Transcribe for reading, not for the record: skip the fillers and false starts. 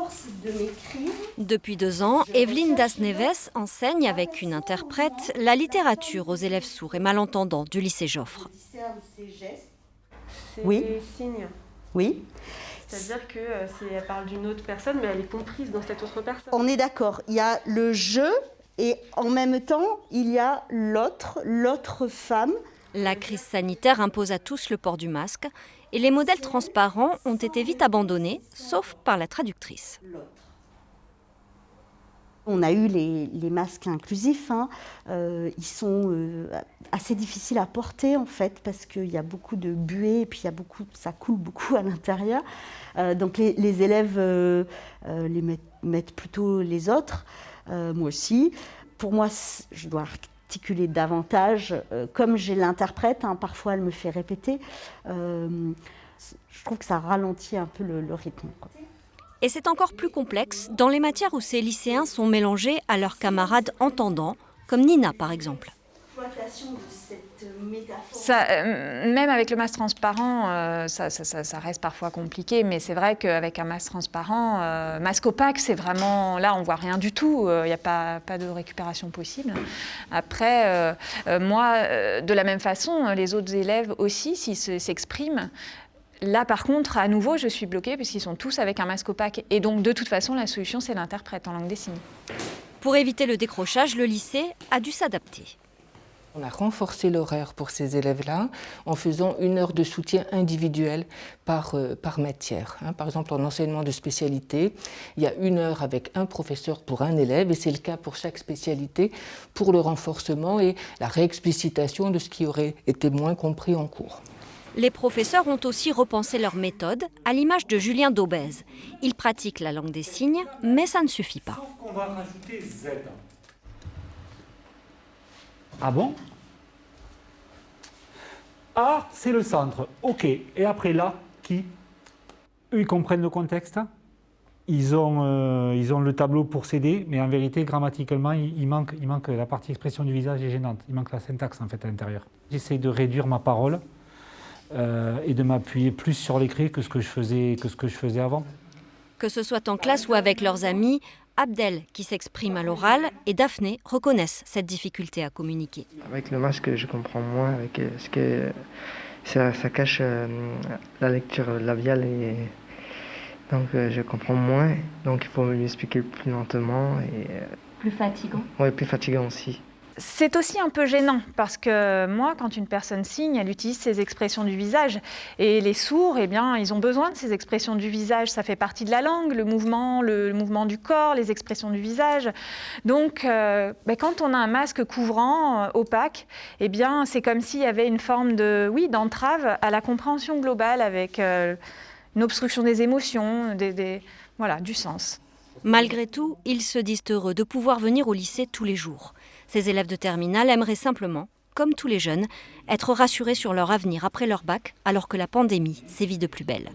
force de m'écrire. Depuis 2 ans, Evelyne Das-Neves enseigne avec une interprète la littérature aux élèves sourds et malentendants du lycée Joffre. C'est Oui. des signes. Oui. C'est-à-dire qu'elle parle d'une autre personne, mais elle est comprise dans cette autre personne. On est d'accord, il y a le je et en même temps, il y a l'autre femme. La crise sanitaire impose à tous le port du masque et les modèles transparents ont été vite abandonnés, sauf par la traductrice. On a eu les masques inclusifs, ils sont assez difficiles à porter en fait parce qu'il y a beaucoup de buée et puis ça coule beaucoup à l'intérieur. Donc les élèves les mettent plutôt les autres, moi aussi. Pour moi, je dois articuler davantage, comme j'ai l'interprète, parfois elle me fait répéter, je trouve que ça ralentit un peu le rythme, quoi. Et c'est encore plus complexe dans les matières où ces lycéens sont mélangés à leurs camarades entendants, comme Nina par exemple. Même avec le masque transparent, ça reste parfois compliqué, mais c'est vrai qu'avec un masque transparent, masque opaque, c'est vraiment, là on voit rien du tout, il n'y a pas de récupération possible. Après, moi, de la même façon, les autres élèves aussi, s'ils s'expriment, là, par contre, à nouveau, je suis bloquée puisqu'ils sont tous avec un masque opaque. Et donc, de toute façon, la solution, c'est l'interprète en langue des signes. Pour éviter le décrochage, le lycée a dû s'adapter. On a renforcé l'horaire pour ces élèves-là en faisant 1 heure de soutien individuel par matière. Par exemple, en enseignement de spécialité, il y a 1 heure avec un professeur pour un élève, et c'est le cas pour chaque spécialité, pour le renforcement et la réexplicitation de ce qui aurait été moins compris en cours. Les professeurs ont aussi repensé leur méthode, à l'image de Julien Daubez. Ils pratiquent la langue des signes, mais ça ne suffit pas. Sauf qu'on va rajouter Z. Ah bon? A, c'est le centre. OK. Et après là, qui? Eux, ils comprennent le contexte. Ils ont le tableau pour s'aider, mais en vérité, grammaticalement, il manque la partie expression du visage est gênante. Il manque la syntaxe, en fait, à l'intérieur. J'essaie de réduire ma parole. Et de m'appuyer plus sur l'écrit que ce que je faisais avant. Que ce soit en classe ou avec leurs amis, Abdel, qui s'exprime à l'oral, et Daphné reconnaissent cette difficulté à communiquer. Avec le masque, je comprends moins, parce que ça cache la lecture labiale, et donc je comprends moins. Donc il faut lui expliquer plus lentement. Plus fatigant? Oui, plus fatigant aussi. C'est aussi un peu gênant parce que moi, quand une personne signe, elle utilise ses expressions du visage. Et les sourds, eh bien, ils ont besoin de ces expressions du visage. Ça fait partie de la langue, le mouvement du corps, les expressions du visage. Donc, quand on a un masque couvrant, opaque, eh bien, c'est comme s'il y avait une forme d'entrave à la compréhension globale avec une obstruction des émotions, du sens. Malgré tout, ils se disent heureux de pouvoir venir au lycée tous les jours. Ces élèves de terminale aimeraient simplement, comme tous les jeunes, être rassurés sur leur avenir après leur bac, alors que la pandémie sévit de plus belle.